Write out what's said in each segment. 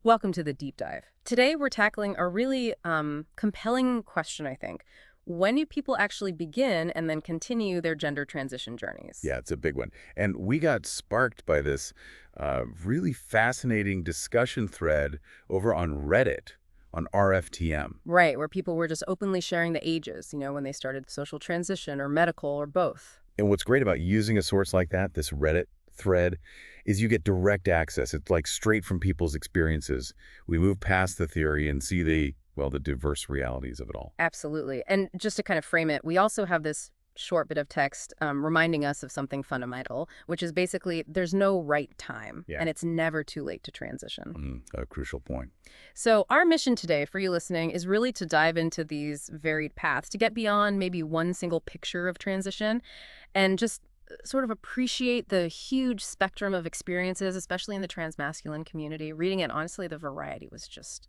Welcome to the deep dive. Today we're tackling a really compelling question, I think. When do people actually begin and then continue their gender transition journeys? Yeah, it's a big one. And we got sparked by this really fascinating discussion thread over on Reddit, on RFTM. Right, where people were just openly sharing the ages, when they started social transition or medical or both. And what's great about using a source like that, this Reddit thread, is you get direct access. It's like straight from people's experiences. We move past the theory and see the diverse realities of it all. Absolutely. And just to kind of frame it, we also have this short bit of text reminding us of something fundamental, which is basically there's no right time, Yeah. and it's never too late to transition. A crucial point. So our mission today for you listening is really to dive into these varied paths, to get beyond maybe one single picture of transition and just sort of appreciate the huge spectrum of experiences, especially in the transmasculine community. Reading it, honestly, the variety was just,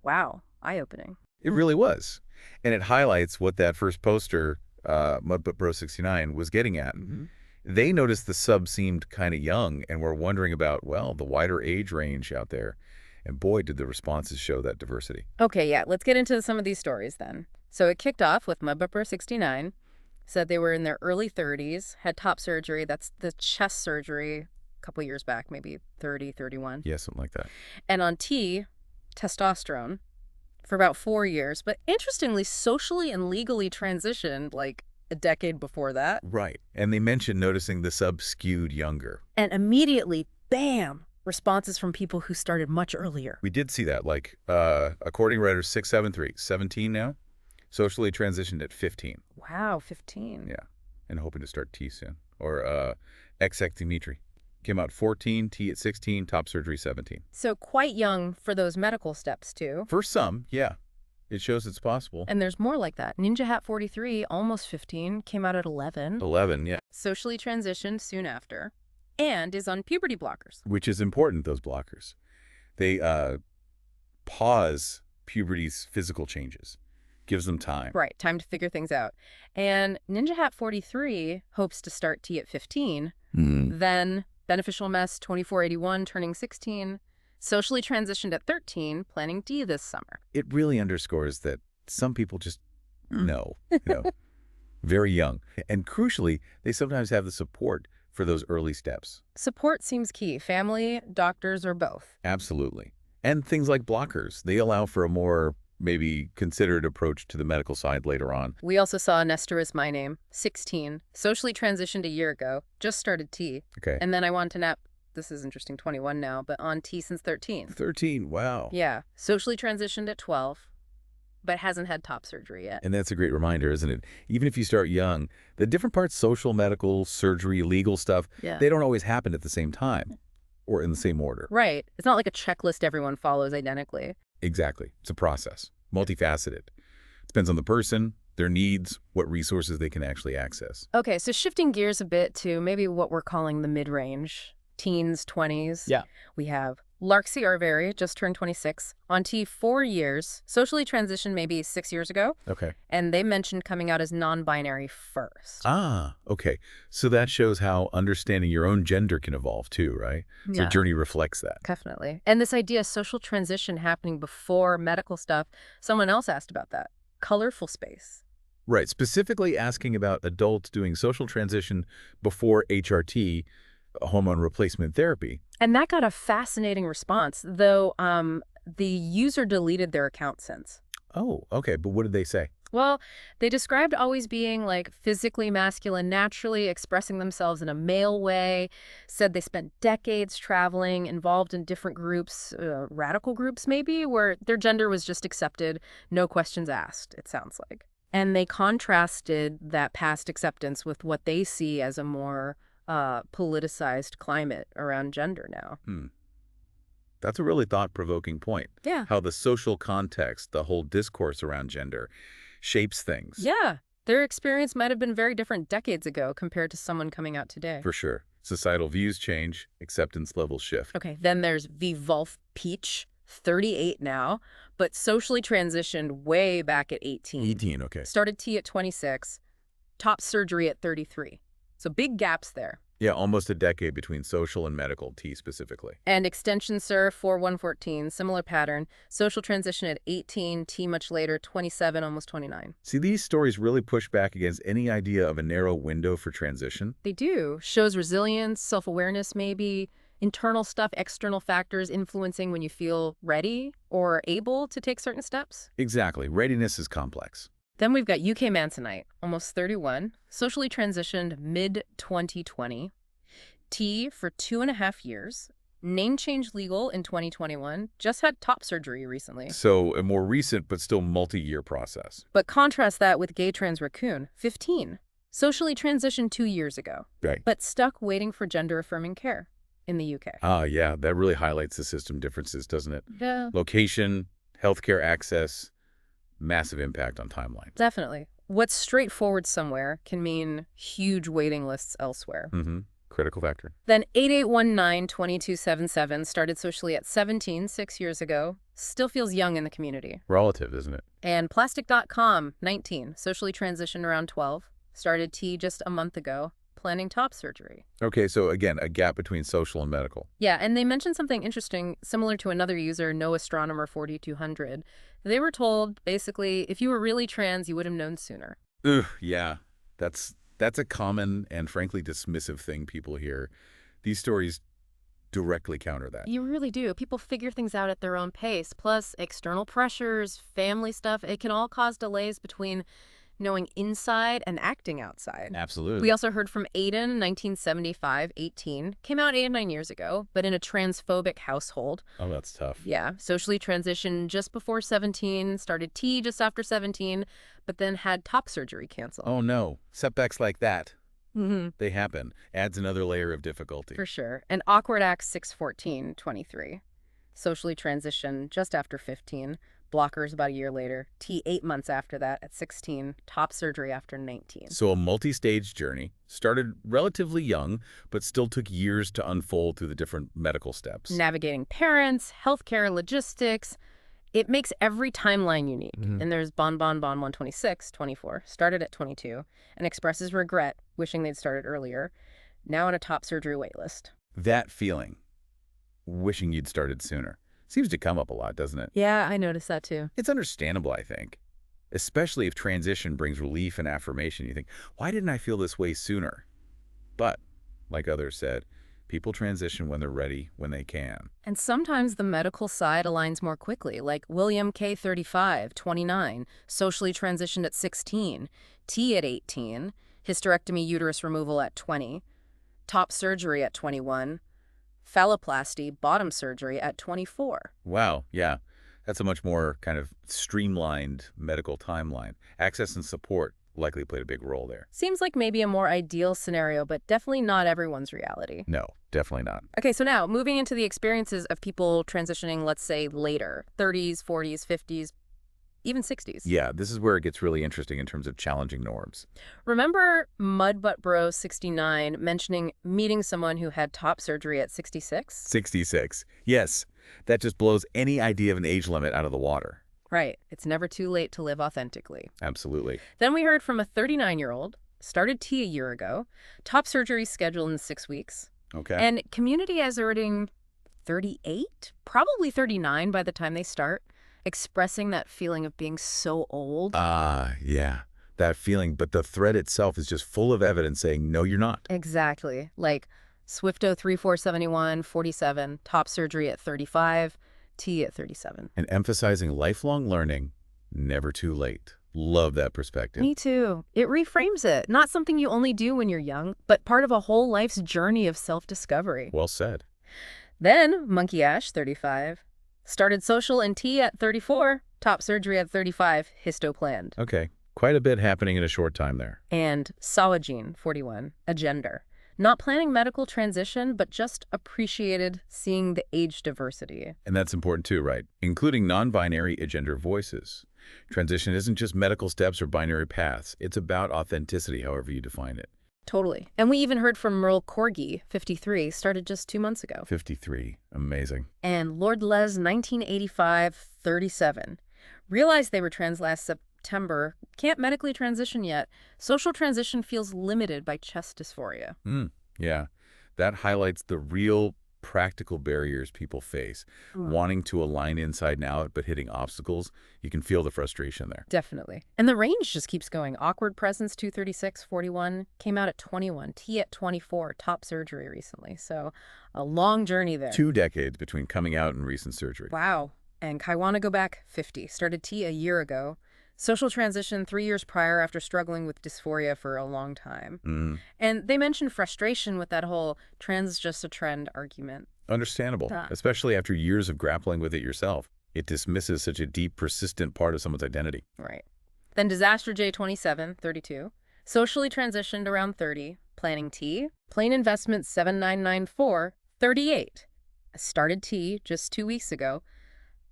wow, eye-opening. It really was. And it highlights what that first poster, Mudbutt Bro69, was getting at. They noticed the sub seemed kind of young and were wondering about, well, the wider age range out there. And boy, did the responses show that diversity. Okay, yeah, let's get into some of these stories then. So it kicked off with Mudbutt69, said they were in their early 30s, had top surgery, that's the chest surgery, a couple years back, maybe 30, 31. Yeah, something like that. And on T, testosterone, for about 4 years, but interestingly, socially and legally transitioned like a decade before that. Right. And they mentioned noticing the sub skewed younger. And immediately, bam, responses from people who started much earlier. We did see that, like, according to Reddit 673, 17 now, socially transitioned at 15. Wow, 15. Yeah, and hoping to start T soon. Or XX Dimitri. Came out 14, T at 16, top surgery 17. So quite young for those medical steps, too. For some, yeah. It shows it's possible. And there's more like that. Ninja Hat 43, almost 15, came out at 11. 11, yeah. Socially transitioned soon after, and is on puberty blockers. Which is important, those blockers. They pause puberty's physical changes. Gives them time. Right, time to figure things out. And Ninja Hat 43 hopes to start T at 15, then beneficial mess 2481 turning 16, socially transitioned at 13, planning D this summer. It really underscores that some people just know, very young. And crucially, they sometimes have the support for those early steps. Support seems key. Family, doctors, or both. Absolutely. And things like blockers. They allow for a more maybe considered approach to the medical side later on. We also saw Nestor is my name, 16, socially transitioned a year ago, just started T. Okay. And then I want to nap, this is interesting, 21 now, but on T since 13. 13, wow. Yeah, socially transitioned at 12, but hasn't had top surgery yet. And that's a great reminder, isn't it? Even if you start young, the different parts, social, medical, surgery, legal stuff, they don't always happen at the same time or in the same order. Right. It's not like a checklist everyone follows identically. Exactly. It's a process, multifaceted. Depends on the person, their needs, what resources they can actually access. Okay, so shifting gears a bit to maybe what we're calling the mid-range, teens, 20s. Yeah. We have Larksy Arveri, just turned 26, on T 4 years, socially transitioned maybe 6 years ago. Okay. And they mentioned coming out as non-binary first. Ah, okay. So that shows how understanding your own gender can evolve too, right? So Yeah. journey reflects that. Definitely. And this idea of social transition happening before medical stuff, someone else asked about that. Colorful space. Right. Specifically asking about adults doing social transition before HRT, hormone replacement therapy. And that got a fascinating response, though the user deleted their account since. Oh, okay. But what did they say? Well, they described always being like physically masculine, naturally expressing themselves in a male way, said they spent decades traveling, involved in different groups, radical groups maybe, where their gender was just accepted, no questions asked, it sounds like. And they contrasted that past acceptance with what they see as a more politicized climate around gender now. That's a really thought-provoking point. Yeah. How the social context, the whole discourse around gender, shapes things. Yeah. Their experience might have been very different decades ago compared to someone coming out today. For sure. Societal views change, acceptance levels shift. Okay, then there's Vivolf Peach, 38 now, but socially transitioned way back at 18. 18, okay. Started T at 26, top surgery at 33. So big gaps there. Yeah, almost a decade between social and medical, T specifically. And extension SIR 4114, similar pattern. Social transition at 18, T much later, 27, almost 29. See, these stories really push back against any idea of a narrow window for transition. They do. Shows resilience, self-awareness maybe, internal stuff, external factors influencing when you feel ready or able to take certain steps. Exactly. Readiness is complex. Then we've got UK Mansonite, almost 31, socially transitioned mid-2020. T for 2.5 years. Name change legal in 2021. Just had top surgery recently. So a more recent but still multi-year process. But contrast that with gay trans raccoon, 15. Socially transitioned 2 years ago, Right. but stuck waiting for gender-affirming care in the UK. Ah, yeah, that really highlights the system differences, doesn't it? Yeah, Location, healthcare access, massive impact on timelines. definitely. What's straightforward somewhere can mean huge waiting lists elsewhere. Mm-hmm. Critical factor. Then 8819-2277 started socially at 17, 6 years ago. Still feels young in the community. Relative, isn't it? And Plastic.com, 19, socially transitioned around 12. Started T just a month ago, planning top surgery. Okay, so again, a gap between social and medical. Yeah, and they mentioned something interesting, similar to another user, No Astronomer 4200. They were told, basically, if you were really trans, you would have known sooner. Ugh, yeah. That's a common and frankly dismissive thing people hear. These stories directly counter that. You really do. People figure things out at their own pace. Plus, external pressures, family stuff, it can all cause delays between knowing inside and acting outside. Absolutely. We also heard from Aiden, 1975, 18. Came out 8 or 9 years ago, but in a transphobic household. Oh, that's tough. Yeah, socially transitioned just before 17, started T just after 17, but then had top surgery canceled. Oh, no. Setbacks like that, Mm-hmm. they happen. Adds another layer of difficulty. For sure. And Awkward Act 614, 23. Socially transitioned just after 15. Blockers about a year later. T 8 months after that at 16. Top surgery after 19. So a multi-stage journey, started relatively young, but still took years to unfold through the different medical steps. Navigating parents, healthcare, logistics. It makes every timeline unique. Mhm. And there's Bon 126, 24, started at 22, and expresses regret, wishing they'd started earlier, now on a top surgery waitlist. That feeling, wishing you'd started sooner, seems to come up a lot, doesn't it? Yeah, I noticed that too. It's understandable, I think. Especially if transition brings relief and affirmation. You think, why didn't I feel this way sooner? But, like others said, people transition when they're ready, when they can. And sometimes the medical side aligns more quickly, like William K. 35, 29, socially transitioned at 16, T at 18, hysterectomy uterus removal at 20, top surgery at 21, phalloplasty bottom surgery at 24. Wow, yeah. That's a much more kind of streamlined medical timeline. Access and support likely played a big role there. Seems like maybe a more ideal scenario, but definitely not everyone's reality. No, definitely not. Okay, so now moving into the experiences of people transitioning, let's say, later, 30s, 40s, 50s, even 60s. Yeah, this is where it gets really interesting in terms of challenging norms. Remember Mudbuttbro69 mentioning meeting someone who had top surgery at 66? 66. Yes, that just blows any idea of an age limit out of the water. Right. It's never too late to live authentically. Absolutely. Then we heard from a 39-year-old, started T a year ago, top surgery scheduled in 6 weeks. Okay. And community as earning 38, probably 39 by the time they start, expressing that feeling of being so old. Yeah, that feeling. But the thread itself is just full of evidence saying, no, you're not. Exactly. Like Swifto 3471, 47, top surgery at 35, T at 37. And emphasizing lifelong learning, never too late. Love that perspective. Me too. It reframes it. Not something you only do when you're young, but part of a whole life's journey of self-discovery. Well said. Then Monkey Ash, 35. Started social and T at 34. Top surgery at 35. Histo planned. Okay, quite a bit happening in a short time there. And Sawajin, 41. A gender. Not planning medical transition, but just appreciated seeing the age diversity. And that's important too, right? Including non-binary agender voices. Transition isn't just medical steps or binary paths. It's about authenticity, however you define it. Totally. And we even heard from Merle Corgi, 53, started just 2 months ago. 53. Amazing. And Lord Les, 1985, 37. Realized they were trans last September. Can't medically transition yet. Social transition feels limited by chest dysphoria. Yeah, that highlights the real practical barriers people face. Mm. Wanting to align inside and out, but hitting obstacles, you can feel the frustration there. Definitely. And the range just keeps going. Awkward presence, 236, 41, came out at 21, T at 24, top surgery recently. So a long journey there. 2 decades between coming out and recent surgery. Wow. And Kaiwana go back 50, started T a year ago. Social transition 3 years prior after struggling with dysphoria for a long time. Mm, And they mentioned frustration with that whole trans just a trend argument. understandable, Huh. especially after years of grappling with it yourself. It dismisses such a deep, persistent part of someone's identity. Right. Then Disaster J 27, 32. Socially transitioned around 30. Planning T. Plain Investment 7994, 38. Started T just 2 weeks ago.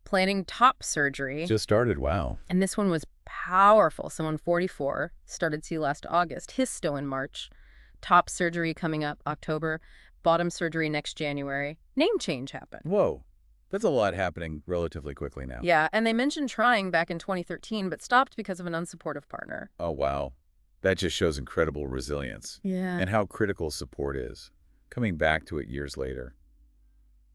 Planning top surgery. Just started, wow. And this one was powerful. Someone 44 started T last August. Histo in March. Top surgery coming up October. Bottom surgery next January. Name change happened. Whoa, that's a lot happening relatively quickly now. Yeah, and they mentioned trying back in 2013, but stopped because of an unsupportive partner. Oh, wow. That just shows incredible resilience Yeah. and how critical support is. Coming back to it years later,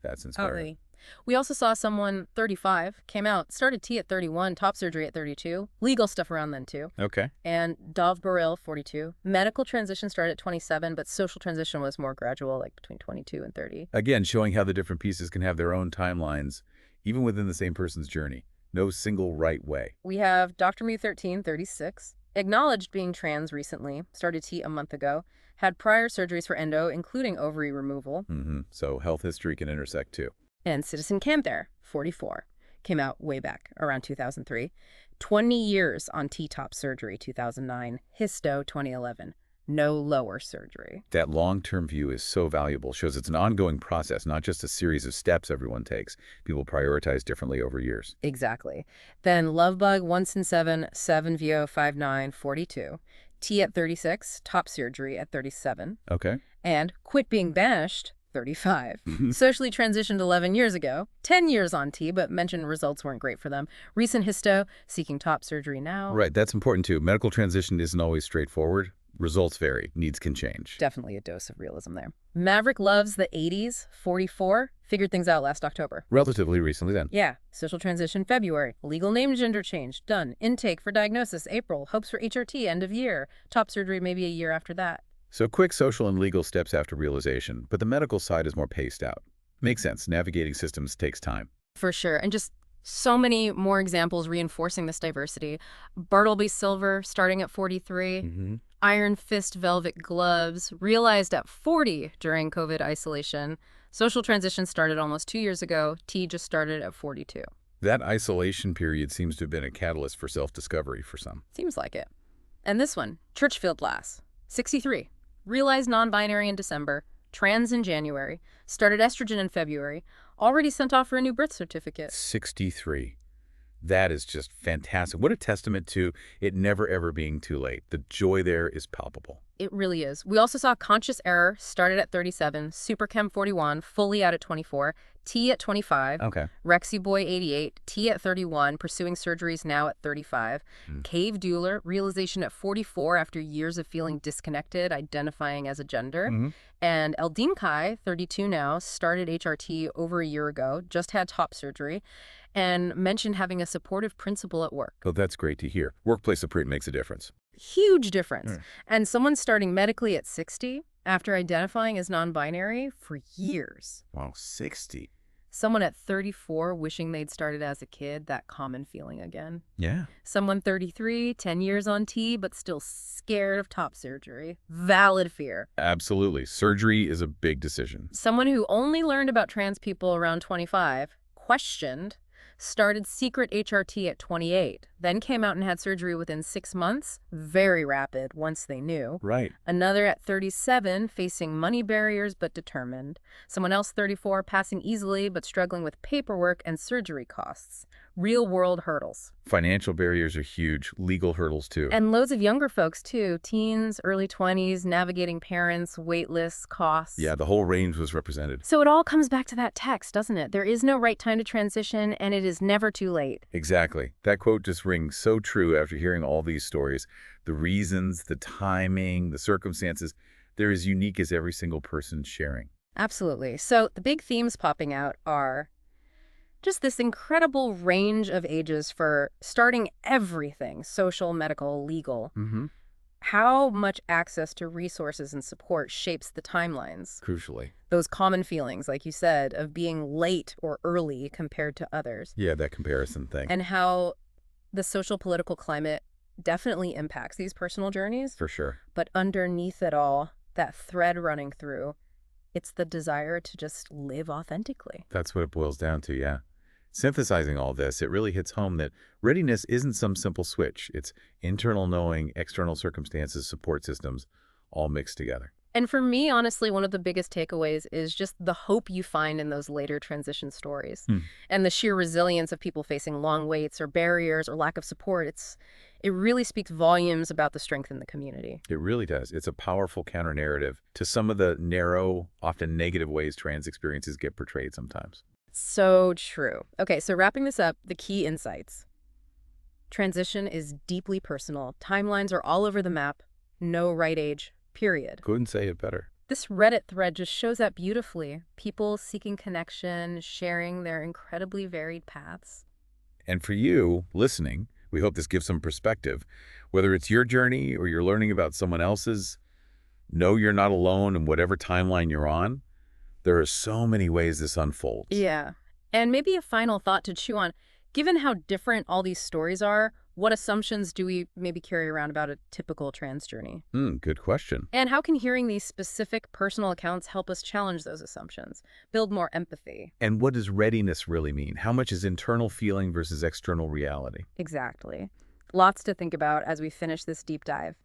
that's inspiring. Totally. We also saw someone 35 came out, started T at 31, top surgery at 32, legal stuff around then too. Okay. And Dov Baril, 42. Medical transition started at 27, but social transition was more gradual, like between 22 and 30. Again, showing how the different pieces can have their own timelines, even within the same person's journey. No single right way. We have Dr. Mu 13, 36. Acknowledged being trans recently, started T a month ago. Had prior surgeries for endo, including ovary removal. So health history can intersect too. And Citizen Canther, 44. Came out way back, around 2003. 20 years on T-top surgery, 2009. Histo, 2011. No lower surgery. That long-term view is so valuable, shows it's an ongoing process, not just a series of steps everyone takes. People prioritize differently over years. Exactly. Then Lovebug, once in 7, 7VO, 59, 42. T at 36, top surgery at 37. Okay. And Quit Being Banished, 35. Socially transitioned 11 years ago. 10 years on T, but mentioned results weren't great for them. Recent histo, seeking top surgery now. Right, that's important too. Medical transition isn't always straightforward. Results vary. Needs can change. Definitely a dose of realism there. Maverick loves the 80s, 44. Figured things out last October. Relatively recently then. Yeah. Social transition February. Legal name gender change. Done. Intake for diagnosis April. Hopes for HRT end of year. Top surgery maybe a year after that. So quick social and legal steps after realization, but the medical side is more paced out. Makes sense. Navigating systems takes time. For sure. And just so many more examples reinforcing this diversity. Bartleby Silver, starting at 43. Iron Fist Velvet Gloves, realized at 40 during COVID isolation. Social transition started almost 2 years ago. T just started at 42. That isolation period seems to have been a catalyst for self-discovery for some. Seems like it. And this one, Churchfield Lass, 63. Realized non-binary in December. Trans in January. Started estrogen in February. Already sent off for a new birth certificate. 63. That is just fantastic. What a testament to it never ever being too late. The joy there is palpable. It really is. We also saw Conscious Error, started at 37, Superchem 41, fully out at 24, T at 25, Okay. Rexy Boy 88, T at 31, pursuing surgeries now at 35, Cave Dueler, realization at 44 after years of feeling disconnected, identifying as a gender, and Eldin Kai, 32 now, started HRT over a year ago, just had top surgery, and mentioned having a supportive principal at work. Oh, that's great to hear. Workplace support makes a difference. Huge difference. And someone starting medically at 60 after identifying as non-binary for years. Wow, 60. Someone at 34 wishing they'd started as a kid, that common feeling again. Yeah. Someone 33, 10 years on T, but still scared of top surgery. Valid fear. Absolutely. Surgery is a big decision. Someone who only learned about trans people around 25, questioned, started secret HRT at 28, then came out and had surgery within 6 months. Very rapid once they knew. Right. Another at 37, facing money barriers but determined. Someone else 34, passing easily but struggling with paperwork and surgery costs. Real-world hurdles. Financial barriers are huge. Legal hurdles too. And loads of younger folks too. Teens, early 20s, navigating parents, wait lists, costs. Yeah, the whole range was represented. So it all comes back to that text, doesn't it? There is no right time to transition, and it is never too late. Exactly. That quote just rings so true after hearing all these stories. The reasons, the timing, the circumstances, They're as unique as every single person sharing. Absolutely. So the big themes popping out are just this incredible range of ages for starting everything, social, medical, legal. Mm-hmm. How much access to resources and support shapes the timelines. Crucially. Those common feelings, like you said, of being late or early compared to others. Yeah, that comparison thing. And how the social political climate definitely impacts these personal journeys. For sure. But underneath it all, that thread running through, it's the desire to just live authentically. That's what it boils down to, yeah. Synthesizing all this, it really hits home that readiness isn't some simple switch. It's internal knowing, external circumstances, support systems, all mixed together. And for me, honestly, one of the biggest takeaways is just the hope you find in those later transition stories Hmm. and the sheer resilience of people facing long waits or barriers or lack of support. It really speaks volumes about the strength in the community. It really does. It's a powerful counter-narrative to some of the narrow, often negative ways trans experiences get portrayed sometimes. So true. Okay, so wrapping this up, the key insights. Transition is deeply personal. Timelines are all over the map. No right age, period. Couldn't say it better. This Reddit thread just shows that beautifully. People seeking connection, sharing their incredibly varied paths. And for you, listening, we hope this gives some perspective. Whether it's your journey or you're learning about someone else's, know you're not alone in whatever timeline you're on. There are so many ways this unfolds. Yeah. And maybe a final thought to chew on. Given how different all these stories are, what assumptions do we maybe carry around about a typical trans journey? Good question. And how can hearing these specific personal accounts help us challenge those assumptions, build more empathy? And what does readiness really mean? How much is internal feeling versus external reality? Exactly. Lots to think about as we finish this deep dive.